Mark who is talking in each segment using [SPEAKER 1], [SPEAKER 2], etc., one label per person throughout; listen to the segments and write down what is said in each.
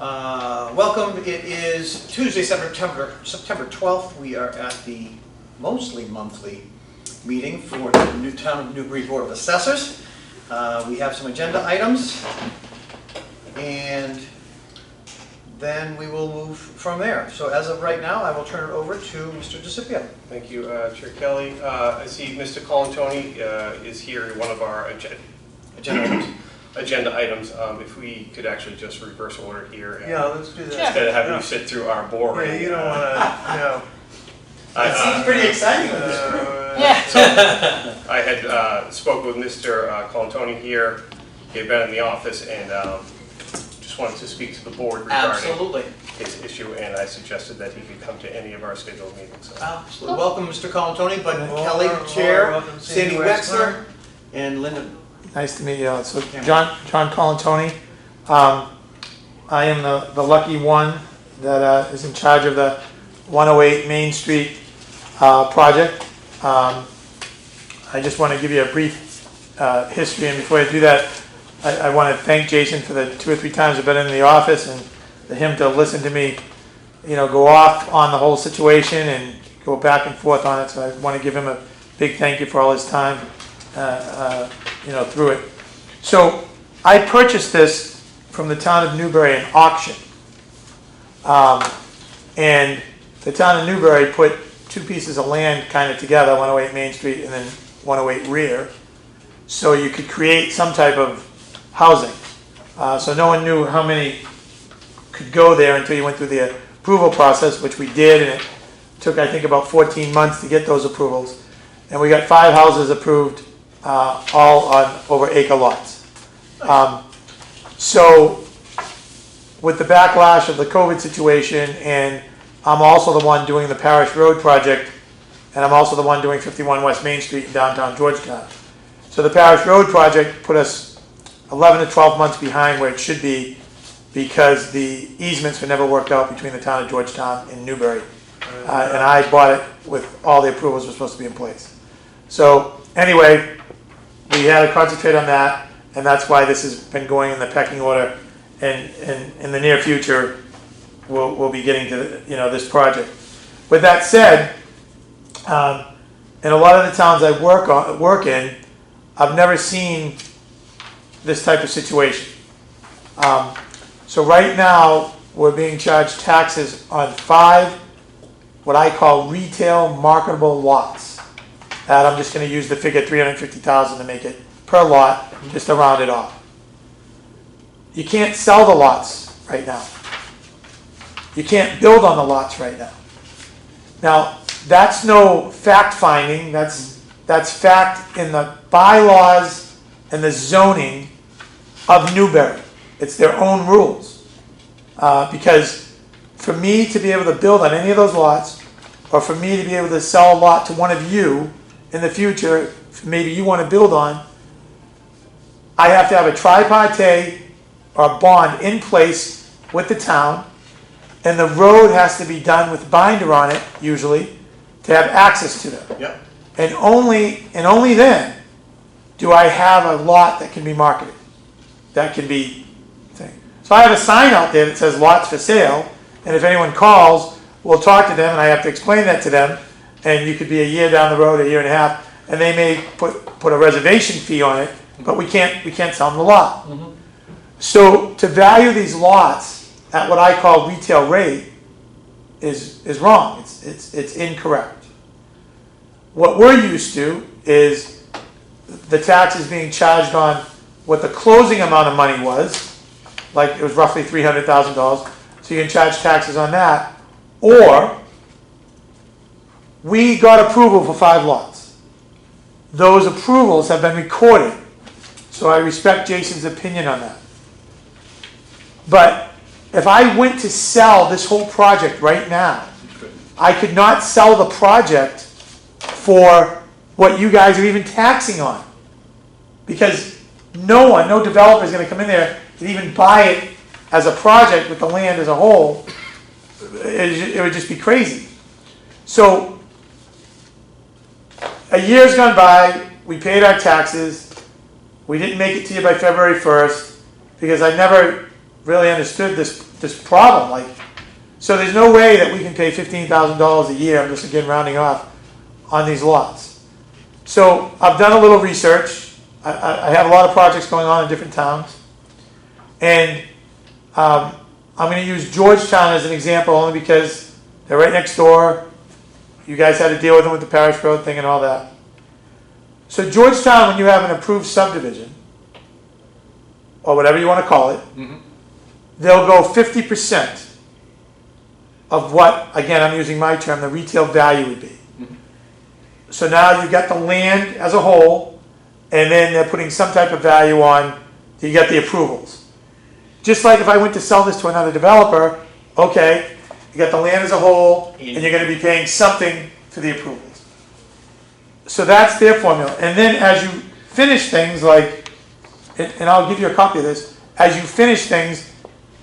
[SPEAKER 1] Welcome. It is Tuesday, September 12th. We are at the mostly monthly meeting for the New Town of Newbury Board of Assessors. We have some agenda items, and then we will move from there. So as of right now, I will turn it over to Mr. DeCipio.
[SPEAKER 2] Thank you, Chair Kelly. I see Mr. Colantoni is here, one of our agenda items. If we could actually just reverse order here. And
[SPEAKER 3] yeah, let's do that.
[SPEAKER 2] Instead of having you sit through our boring.
[SPEAKER 3] Yeah, you don't want to, no.
[SPEAKER 1] It seems pretty exciting with this group.
[SPEAKER 2] Yeah. So I had spoke with Mr. Colantoni here. He had been in the office and just wanted to speak to the board regarding his issue, and I suggested that he could come to any of our scheduled meetings. So.
[SPEAKER 1] Absolutely. Welcome, Mr. Colantoni, Bud Kelly, Chair, Sandy Wexler, and Linda.
[SPEAKER 4] Nice to meet you. So John Colantoni. I am the lucky one that is in charge of the 108 Main Street project. I just want to give you a brief history, and before I do that, I want to thank Jason for the 2 or 3 times I've been in the office, and for him to listen to me, go off on the whole situation and go back and forth on it. So I want to give him a big thank you for all his time, through it. So I purchased this from the town of Newbury in auction, and the town of Newbury put 2 pieces of land kind of together, 108 Main Street and then 108 Rear, so you could create some type of housing. So no one knew how many could go there until you went through the approval process, which we did, and it took, I think, about 14 months to get those approvals. And we got 5 houses approved, all on over acre lots. So with the backlash of the COVID situation, and I'm also the one doing the Parish Road project, and I'm also the one doing 51 West Main Street in downtown Georgetown. So the Parish Road project put us 11 to 12 months behind where it should be, because the easements were never worked out between the town of Georgetown and Newbury. And I bought it with all the approvals were supposed to be in place. So anyway, we had to concentrate on that, and that's why this has been going in the pecking order. And in the near future, we'll be getting to this project. With that said, in a lot of the towns I work in, I've never seen this type of situation. So right now, we're being charged taxes on 5 what I call retail marketable lots. And I'm just going to use the figure 350,000 to make it per lot, just to round it off. You can't sell the lots right now. You can't build on the lots right now. Now, that's no fact finding. That's fact in the bylaws and the zoning of Newbury. It's their own rules. Because for me to be able to build on any of those lots, or for me to be able to sell a lot to one of you in the future, maybe you want to build on, I have to have a tripartite or bond in place with the town, and the road has to be done with binder on it, usually, to have access to them.
[SPEAKER 1] Yep.
[SPEAKER 4] And only then do I have a lot that can be marketed. That can be thing. So I have a sign out there that says lots for sale, and if anyone calls, we'll talk to them, and I have to explain that to them, and you could be a year down the road, a year and a half, and they may put a reservation fee on it, but we can't sell them the lot. Mm-hmm. So to value these lots at what I call retail rate is wrong. It's incorrect. What we're used to is the taxes being charged on what the closing amount of money was, like it was roughly $300,000, so you can charge taxes on that, or we got approval for 5 lots. Those approvals have been recorded, so I respect Jason's opinion on that. But if I went to sell this whole project right now, I could not sell the project for what you guys are even taxing on, because no developer is going to come in there and even buy it as a project with the land as a whole. It would just be crazy. So a year's gone by, we paid our taxes, we didn't make it to you by February 1st, because I never really understood this problem. Like, so there's no way that we can pay $15,000 a year, I'm just again rounding off, on these lots. So I've done a little research. I have a lot of projects going on in different towns. And I'm going to use Georgetown as an example only because they're right next door. You guys had to deal with them with the Parish Road thing and all that. So Georgetown, when you have an approved subdivision, or whatever you want to call it, they'll go 50% of what, again, I'm using my term, the retail value would be. So now you've got the land as a whole, and then they're putting some type of value on, you get the approvals. Just like if I went to sell this to another developer, okay, you got the land as a whole, and you're going to be paying something for the approvals. So that's their formula. And then as you finish things, like, and I'll give you a copy of this, as you finish things,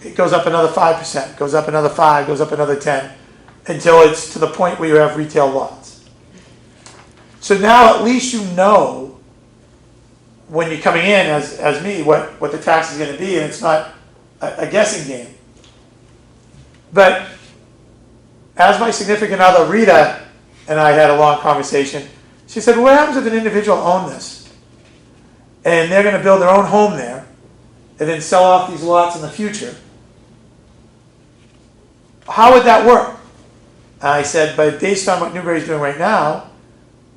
[SPEAKER 4] it goes up another 5%, goes up another 5, goes up another 10, until it's to the point where you have retail lots. So now at least you know when you're coming in as me what the tax is going to be, and it's not a guessing game. But as my significant other Rita and I had a long conversation, she said, well, what happens if an individual owned this and they're going to build their own home there and then sell off these lots in the future? How would that work? And I said, but based on what Newbury's doing right now,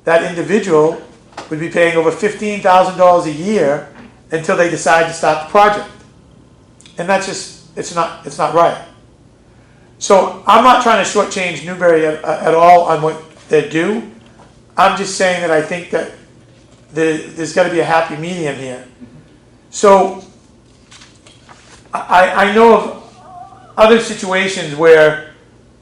[SPEAKER 4] that individual would be paying over $15,000 a year until they decide to start the project. And that's just, it's not right. So I'm not trying to shortchange Newbury at all on what they do. I'm just saying that I think that there's got to be a happy medium here. So I know of other situations where,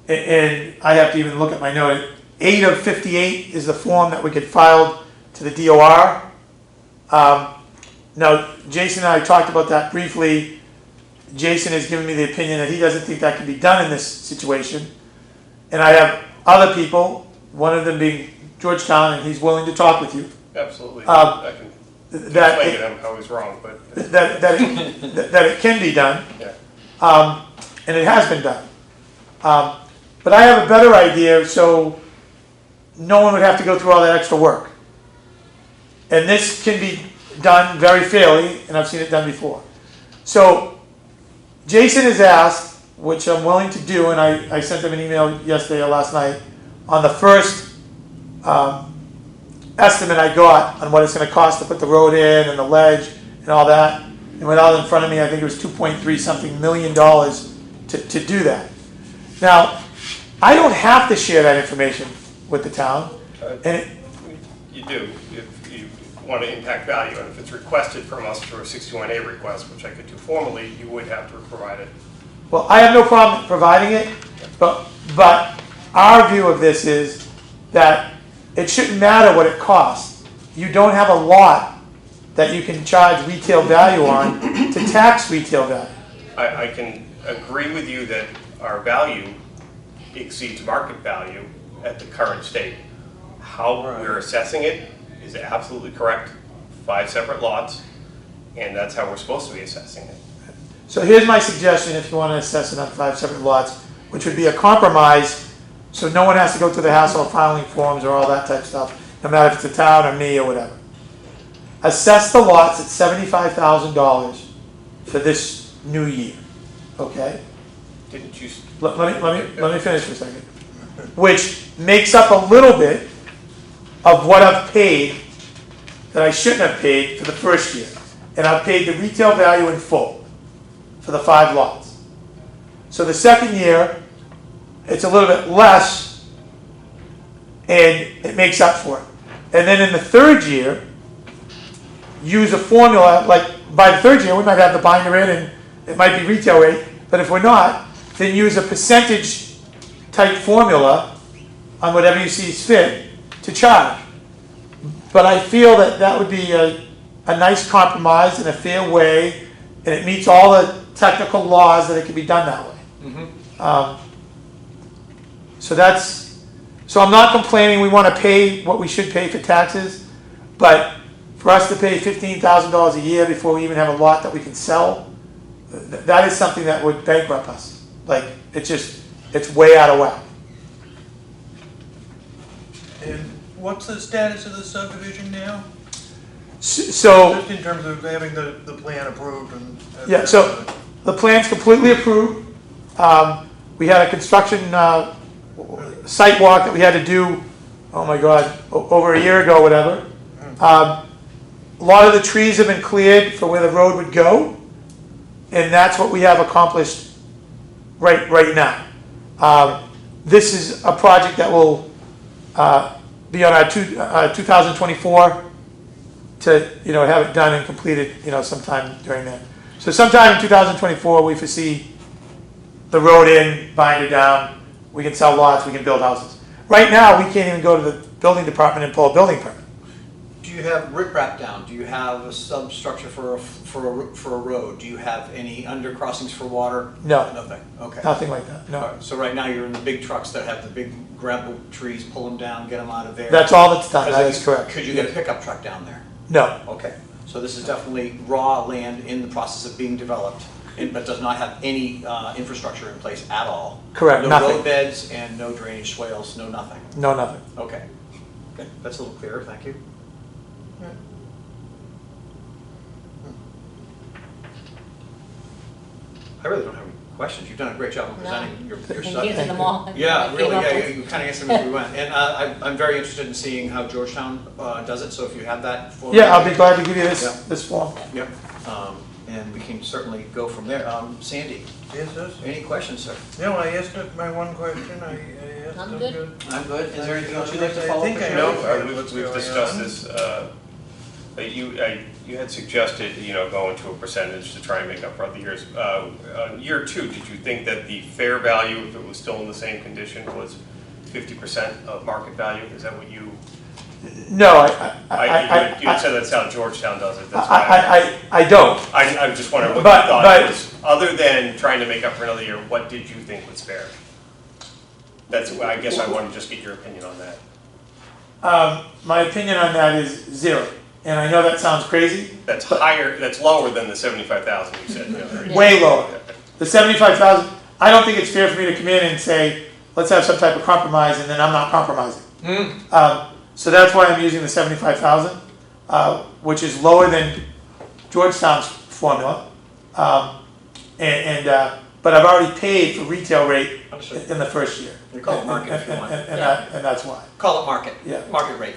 [SPEAKER 4] and I have to even look at my note, 8 of 58 is the form that we could file to the DOR. Now, Jason and I talked about that briefly. Jason has given me the opinion that he doesn't think that can be done in this situation. And I have other people, one of them being Georgetown, and he's willing to talk with you.
[SPEAKER 2] Absolutely. I can explain to him how he's wrong, but
[SPEAKER 4] that it can be done.
[SPEAKER 2] Yeah.
[SPEAKER 4] And it has been done. But I have a better idea, so no one would have to go through all that extra work. And this can be done very fairly, and I've seen it done before. So Jason has asked, which I'm willing to do, and I sent him an email yesterday or last night, on the first estimate I got on what it's going to cost to put the road in and the ledge and all that. And without in front of me, I think it was $2.3 something million to do that. Now, I don't have to share that information with the town. And
[SPEAKER 2] you do if you want to impact value, and if it's requested from us through a 61A request, which I could do formally, you would have to provide it.
[SPEAKER 4] well, I have no problem providing it, but our view of this is that it shouldn't matter what it costs. You don't have a lot that you can charge retail value on to tax retail value.
[SPEAKER 2] I can agree with you that our value exceeds market value at the current state. How we're assessing it is absolutely correct. 5 separate lots, and that's how we're supposed to be assessing it.
[SPEAKER 4] So here's my suggestion if you want to assess it on 5 separate lots, which would be a compromise, so no one has to go through the hassle of filing forms or all that type of stuff, no matter if it's the town or me or whatever. Assess the lots at $75,000 for this new year, okay?
[SPEAKER 2] Didn't you?
[SPEAKER 4] Let me finish for a second. Which makes up a little bit of what I've paid that I shouldn't have paid for the first year. And I've paid the retail value in full for the 5 lots. So the second year, it's a little bit less, and it makes up for it. And then in the third year, use a formula, like by the third year, we might have the binder in and it might be retail rate, but if we're not, then use a percentage type formula on whatever you see is fit to charge. But I feel that that would be a nice compromise in a fair way, and it meets all the technical laws that it can be done that way. Mm-hmm. So I'm not complaining. We want to pay what we should pay for taxes, but for us to pay $15,000 a year before we even have a lot that we can sell, that is something that would bankrupt us. Like, it's way out of whack.
[SPEAKER 3] And what's the status of the subdivision now?
[SPEAKER 4] So,
[SPEAKER 3] Just in terms of having the plan approved and.
[SPEAKER 4] yeah, so the plan's completely approved. We had a construction site walk that we had to do, oh my God, over a year ago, whatever. A lot of the trees have been cleared for where the road would go, and that's what we have accomplished right now. This is a project that will be on our 2024 to have it done and completed sometime during that. So sometime in 2024 we foresee the road in, binder down, we can sell lots, we can build houses. Right now we can't even go to the building department and pull a building permit.
[SPEAKER 1] Do you have riprap down? Do you have a substructure for a road? Do you have any undercrossings for water?
[SPEAKER 4] No.
[SPEAKER 1] Nothing, okay.
[SPEAKER 4] Nothing like that, no.
[SPEAKER 1] All right, so right now you're in the big trucks that have the big grapple trees, pull them down, get them out of there?
[SPEAKER 4] That's all that's done, that is correct.
[SPEAKER 1] Could you get a pickup truck down there?
[SPEAKER 4] No,
[SPEAKER 1] Okay, so this is definitely raw land in the process of being developed, but does not have any infrastructure in place at all?
[SPEAKER 4] Correct, nothing.
[SPEAKER 1] No road beds and no drainage swales, no nothing?
[SPEAKER 4] no, nothing.
[SPEAKER 1] Okay, okay, that's a little clearer, thank you. I really don't have any questions. You've done a great job of presenting your
[SPEAKER 5] And
[SPEAKER 1] stuff.
[SPEAKER 5] using them all.
[SPEAKER 1] Yeah,
[SPEAKER 5] I
[SPEAKER 1] really,
[SPEAKER 5] came up
[SPEAKER 1] yeah,
[SPEAKER 5] with-
[SPEAKER 1] you kind of answered them as we went. And I'm very interested in seeing how Georgetown does it, so if you have that for me.
[SPEAKER 4] Yeah, I'll be glad to give you
[SPEAKER 1] Yeah.
[SPEAKER 4] this form.
[SPEAKER 1] Yep, and we can certainly go from there. Sandy,
[SPEAKER 3] Yes, yes.
[SPEAKER 1] any questions, sir?
[SPEAKER 3] No, I asked my one question, I asked
[SPEAKER 5] I'm
[SPEAKER 3] them
[SPEAKER 5] good.
[SPEAKER 3] good.
[SPEAKER 1] I'm good. Is there anything else you'd like to
[SPEAKER 3] I
[SPEAKER 1] follow up?
[SPEAKER 3] think I
[SPEAKER 1] with?
[SPEAKER 3] know.
[SPEAKER 2] No, we've discussed this, but you had suggested, going to a percentage to try and make up for other years. On year 2, did you think that the fair value, if it was still in the same condition, was 50% of market value? Is that what you,
[SPEAKER 4] No,
[SPEAKER 2] you had said that's how Georgetown does it, that's why.
[SPEAKER 4] I don't.
[SPEAKER 2] I'm just wondering what
[SPEAKER 4] But-
[SPEAKER 2] you thought
[SPEAKER 4] but-
[SPEAKER 2] it was, other than trying to make up for another year, what did you think was fair? I guess I want to just get your opinion on that.
[SPEAKER 4] My opinion on that is 0. And I know that sounds crazy,
[SPEAKER 2] That's higher, that's lower than the 75,000 you said the other day.
[SPEAKER 4] way lower. The 75,000, I don't think it's fair for me to come in and say, let's have some type of compromise, and then I'm not compromising. So that's why I'm using the 75,000, which is lower than Georgetown's formula. But I've already paid for retail rate in the first year.
[SPEAKER 1] You call it market if you want.
[SPEAKER 4] And that's why.
[SPEAKER 1] Call it market.
[SPEAKER 4] Yeah.
[SPEAKER 1] Market rate.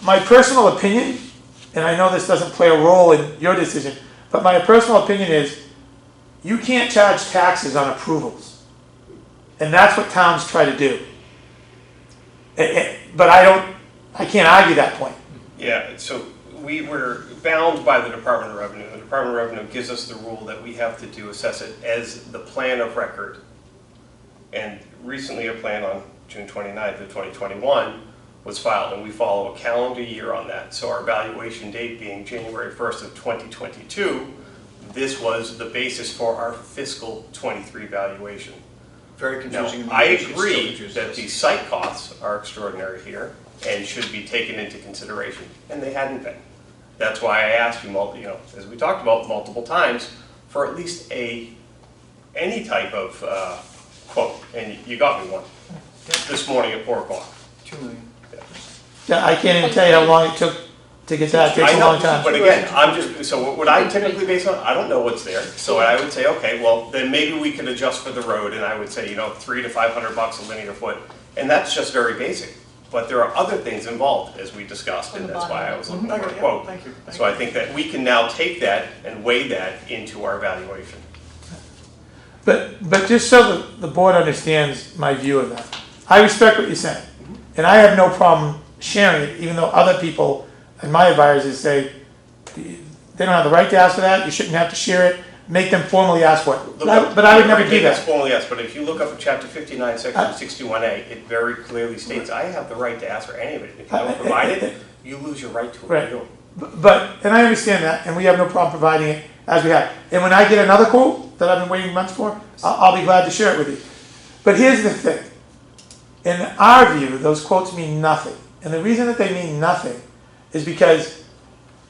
[SPEAKER 4] My personal opinion, and I know this doesn't play a role in your decision, but my personal opinion is you can't charge taxes on approvals. And that's what towns try to do. But I can't argue that point.
[SPEAKER 2] Yeah, so we were bound by the Department of Revenue. The Department of Revenue gives us the rule that we have to assess it as the plan of record. And recently a plan on June 29th of 2021 was filed, and we follow a calendar year on that. So our valuation date being January 1st of 2022, this was the basis for our fiscal 23 valuation.
[SPEAKER 1] Very
[SPEAKER 2] Now,
[SPEAKER 1] confusing. in the
[SPEAKER 2] I
[SPEAKER 1] English, it still
[SPEAKER 2] agree
[SPEAKER 1] confuses
[SPEAKER 2] that
[SPEAKER 1] us.
[SPEAKER 2] the site costs are extraordinary here and should be taken into consideration, and they hadn't been. That's why I asked you, as we talked about multiple times, for at least any type of quote, and you got me one this morning at 4 o'clock.
[SPEAKER 1] 2 million.
[SPEAKER 4] Yeah, I can't even tell you how long it took to get that. It takes
[SPEAKER 2] I
[SPEAKER 4] a
[SPEAKER 2] know,
[SPEAKER 4] long time.
[SPEAKER 2] but again, so what I typically base on, I don't know what's there, so I would say, okay, well, then maybe we can adjust for the road, and I would say, $300 to $500 a linear foot, and that's just very basic. But there are other things involved, as we discussed, and that's why I was looking for a
[SPEAKER 1] Yeah,
[SPEAKER 2] quote.
[SPEAKER 1] thank you.
[SPEAKER 2] So I think that we can now take that and weigh that into our valuation.
[SPEAKER 4] But just so the board understands my view of that, I respect what you're saying, and I have no problem sharing it, even though other people and my advisors say they don't have the right to ask for that. You shouldn't have to share it. Make them formally ask for it. But I would never do
[SPEAKER 2] It's
[SPEAKER 4] that.
[SPEAKER 2] formally, yes, but if you look up at chapter 59, section 61A, it very clearly states, I have the right to ask for any of it. If you don't provide it, you lose your right to it.
[SPEAKER 4] Right.
[SPEAKER 2] You don't.
[SPEAKER 4] And I understand that, and we have no problem providing it as we have. And when I get another quote that I've been waiting months for, I'll be glad to share it with you. But here's the thing. In our view, those quotes mean nothing. And the reason that they mean nothing is because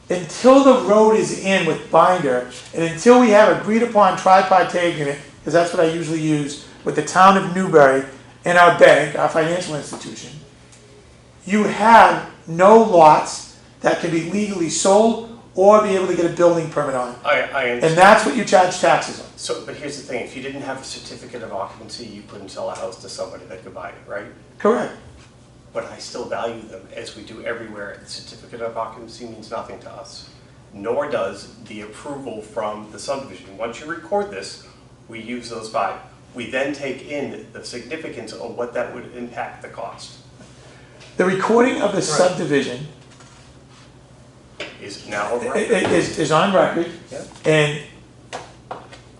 [SPEAKER 4] until the road is in with binder, and until we have agreed upon tripartite agreement, because that's what I usually use with the town of Newbury and our bank, our financial institution, you have no lots that can be legally sold or be able to get a building permit on.
[SPEAKER 2] I understand.
[SPEAKER 4] And that's what you charge taxes on.
[SPEAKER 2] So, but here's the thing, if you didn't have a certificate of occupancy, you couldn't sell a house to somebody that could buy it, right?
[SPEAKER 4] Correct.
[SPEAKER 2] But I still value them, as we do everywhere. The certificate of occupancy means nothing to us, nor does the approval from the subdivision. Once you record this, we use those 5. We then take in the significance of what that would impact the cost.
[SPEAKER 4] The recording of the subdivision
[SPEAKER 2] Is now a record.
[SPEAKER 4] is on record,
[SPEAKER 2] Yeah.
[SPEAKER 4] and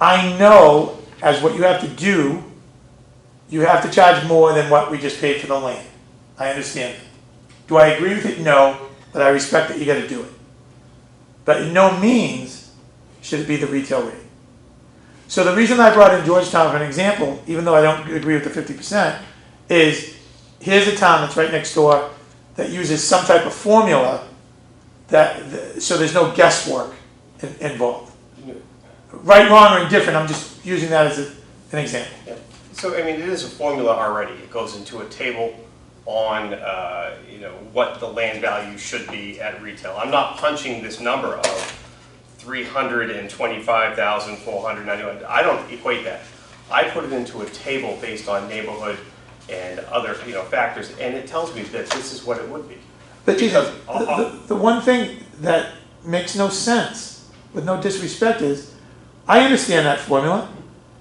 [SPEAKER 4] I know as what you have to do, you have to charge more than what we just paid for the land. I understand that. Do I agree with it? No, but I respect that you gotta do it. But in no means should it be the retail rate. So the reason I brought in Georgetown for an example, even though I don't agree with the 50%, is here's a town that's right next door that uses some type of formula so there's no guesswork involved. Right, wrong, or indifferent, I'm just using that as an example.
[SPEAKER 2] Yeah. So, I mean, it is a formula already. It goes into a table on, what the land value should be at retail. I'm not punching this number of $325,491. I don't equate that. I put it into a table based on neighborhood and other, factors, and it tells me that this is what it would be.
[SPEAKER 4] But Jesus, the one thing that makes no sense, with no disrespect, is I understand that formula,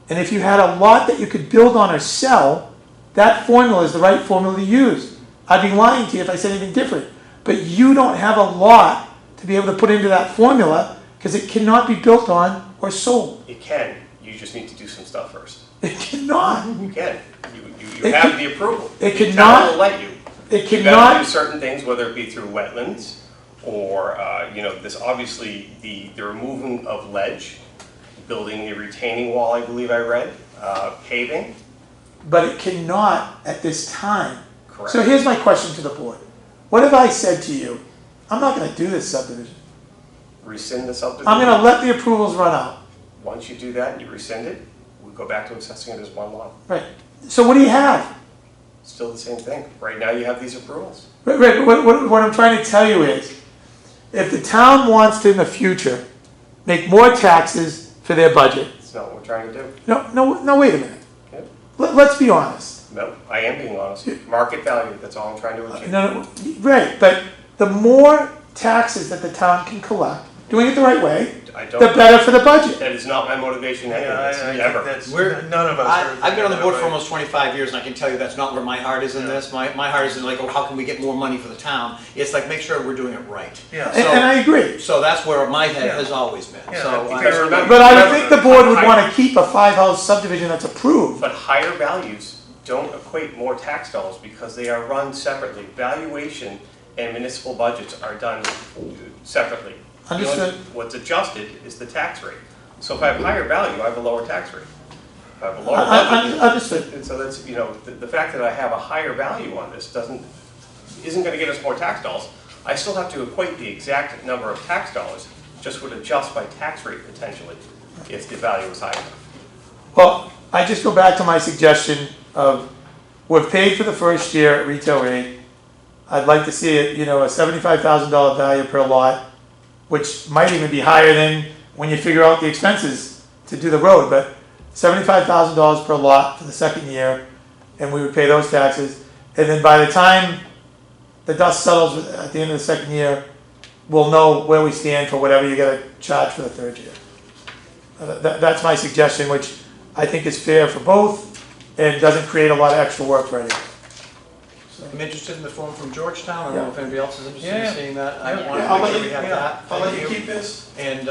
[SPEAKER 4] and if you had a lot that you could build on or sell, that formula is the right formula to use. I'd be lying to you if I said anything different. But you don't have a lot to be able to put into that formula because it cannot be built on or sold.
[SPEAKER 2] It can. You just need to do some stuff first.
[SPEAKER 4] It cannot.
[SPEAKER 2] You can. You have the approval.
[SPEAKER 4] It
[SPEAKER 2] The
[SPEAKER 4] cannot.
[SPEAKER 2] town will let you.
[SPEAKER 4] It
[SPEAKER 2] You gotta do
[SPEAKER 4] cannot.
[SPEAKER 2] certain things, whether it be through wetlands or, this obviously, the removing of ledge, building a retaining wall, I believe I read, paving.
[SPEAKER 4] But it cannot at this time.
[SPEAKER 2] Correct.
[SPEAKER 4] So here's my question to the board. What if I said to you, I'm not going to do this subdivision.
[SPEAKER 2] Rescind the subdivision.
[SPEAKER 4] I'm going to let the approvals run out.
[SPEAKER 2] Once you do that and you rescind it, we go back to assessing it as one lot.
[SPEAKER 4] Right. So what do you have?
[SPEAKER 2] Still the same thing. Right now you have these approvals.
[SPEAKER 4] Right. What I'm trying to tell you is, if the town wants to in the future make more taxes for their budget,
[SPEAKER 2] It's not what we're trying to do.
[SPEAKER 4] no, wait a minute.
[SPEAKER 2] Yep.
[SPEAKER 4] Let's be honest.
[SPEAKER 2] No, I am being honest. Market value, that's all I'm trying to achieve.
[SPEAKER 4] No, right, but the more taxes that the town can collect, doing it the right way,
[SPEAKER 2] I
[SPEAKER 4] the
[SPEAKER 2] don't,
[SPEAKER 4] better for the budget.
[SPEAKER 2] that is not my motivation
[SPEAKER 3] Yeah,
[SPEAKER 2] anyways,
[SPEAKER 3] I
[SPEAKER 2] ever.
[SPEAKER 3] think that's,
[SPEAKER 1] We're-
[SPEAKER 3] none of us are.
[SPEAKER 1] I've been on the board
[SPEAKER 3] that
[SPEAKER 1] for
[SPEAKER 3] way.
[SPEAKER 1] almost 25 years, and I can tell you that's not where my heart is in
[SPEAKER 3] Yeah.
[SPEAKER 1] this. My heart is in like, oh, how can we get more money for the town? It's like, make sure we're doing it right.
[SPEAKER 3] Yeah.
[SPEAKER 4] And I agree.
[SPEAKER 1] So that's where my head
[SPEAKER 3] Yeah.
[SPEAKER 1] has always been.
[SPEAKER 3] Yeah,
[SPEAKER 1] So
[SPEAKER 3] you
[SPEAKER 1] I-
[SPEAKER 3] gotta remember-
[SPEAKER 4] But I would think the board would want to keep a 5-house subdivision that's approved.
[SPEAKER 2] But higher values don't equate more tax dollars because they are run separately. Valuation and municipal budgets are done separately. The only-
[SPEAKER 4] Understood.
[SPEAKER 2] What's adjusted is the tax rate. So if I have higher value, I have a lower tax rate. If I have a lower budget,
[SPEAKER 4] Understood.
[SPEAKER 2] and so that's, the fact that I have a higher value on this isn't gonna get us more tax dollars. I still have to equate the exact number of tax dollars, just would adjust by tax rate potentially, if the value is high enough.
[SPEAKER 4] Well, I just go back to my suggestion of, we've paid for the first year at retail rate. I'd like to see it, a $75,000 value per lot, which might even be higher than when you figure out the expenses to do the road, but $75,000 per lot for the second year, and we would pay those taxes. And then by the time the dust settles at the end of the second year, we'll know where we stand for whatever you gotta charge for the third year. That's my suggestion, which I think is fair for both and doesn't create a lot of extra work for anyone.
[SPEAKER 1] I'm interested in the form from Georgetown. I don't know if anybody else is interested
[SPEAKER 3] Yeah.
[SPEAKER 1] in seeing that. I
[SPEAKER 3] Yeah.
[SPEAKER 1] want
[SPEAKER 4] I'll
[SPEAKER 1] to make
[SPEAKER 4] let
[SPEAKER 1] sure we
[SPEAKER 4] you-
[SPEAKER 1] have
[SPEAKER 3] yeah.
[SPEAKER 1] that.
[SPEAKER 4] I'll let
[SPEAKER 1] Thank
[SPEAKER 4] you keep this.
[SPEAKER 1] And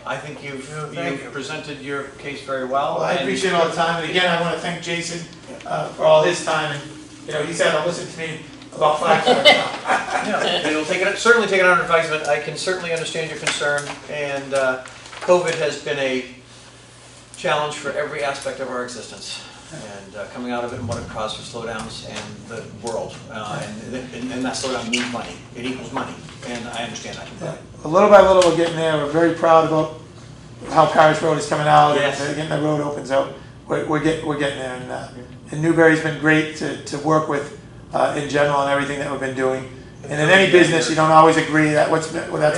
[SPEAKER 1] I think
[SPEAKER 3] Yeah, thank you.
[SPEAKER 1] you've presented your case very well.
[SPEAKER 4] Well, I
[SPEAKER 1] and-
[SPEAKER 4] appreciate all the time, and again, I want to thank Jason for all his time, and, he's had to listen to me about 5 times now.
[SPEAKER 3] Yeah.
[SPEAKER 1] And we'll certainly take it under advisement. I can certainly understand your concern, and COVID has been a challenge for every aspect of our existence. and coming out of it and what it caused for slowdowns and the world. And that slowdown means money. It equals money, and I understand that completely.
[SPEAKER 4] A little by little, we're getting there. We're very proud about how Parish Road is coming out,
[SPEAKER 1] Yes.
[SPEAKER 4] and getting the road opens out. We're getting there, and Newbury's been great to work with in general on everything that we've been doing. And in any business, you don't always agree that's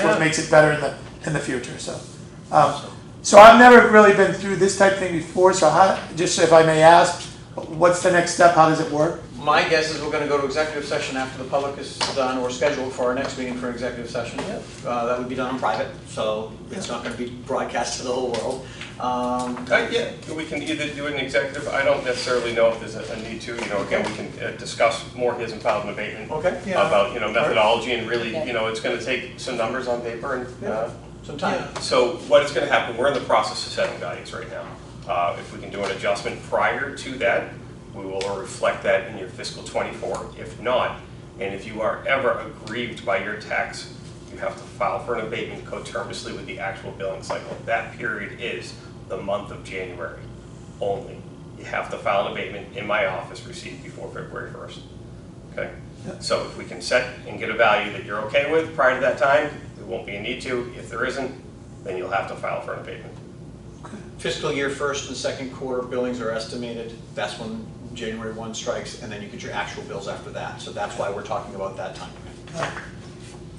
[SPEAKER 4] what makes it better in the future. So I've never really been through this type of thing before. So just if I may ask, what's the next step? How does it work?
[SPEAKER 1] My guess is we're going to go to executive session after the public is done, or scheduled for our next meeting for executive session. That would be done in private, so it's not going to be broadcast to the whole world.
[SPEAKER 2] Yeah, we can either do it in executive. I don't necessarily know if there's a need to. Again, we can discuss more his and filed an abatement about methodology, and really, it's going to take some numbers on paper and
[SPEAKER 1] some time.
[SPEAKER 2] So what is going to happen? We're in the process of setting values right now. If we can do an adjustment prior to that, we will reflect that in your fiscal 24. If not, and if you are ever aggrieved by your tax, you have to file for an abatement coterminously with the actual billing cycle. That period is the month of January only. You have to file an abatement in my office received before February 1st. Okay? So if we can set and get a value that you're okay with prior to that time, there won't be a need to. If there isn't, then you'll have to file for an abatement.
[SPEAKER 1] Fiscal year first and second quarter billings are estimated. That's when January 1 strikes, and then you get your actual bills after that. So that's why we're talking about that time.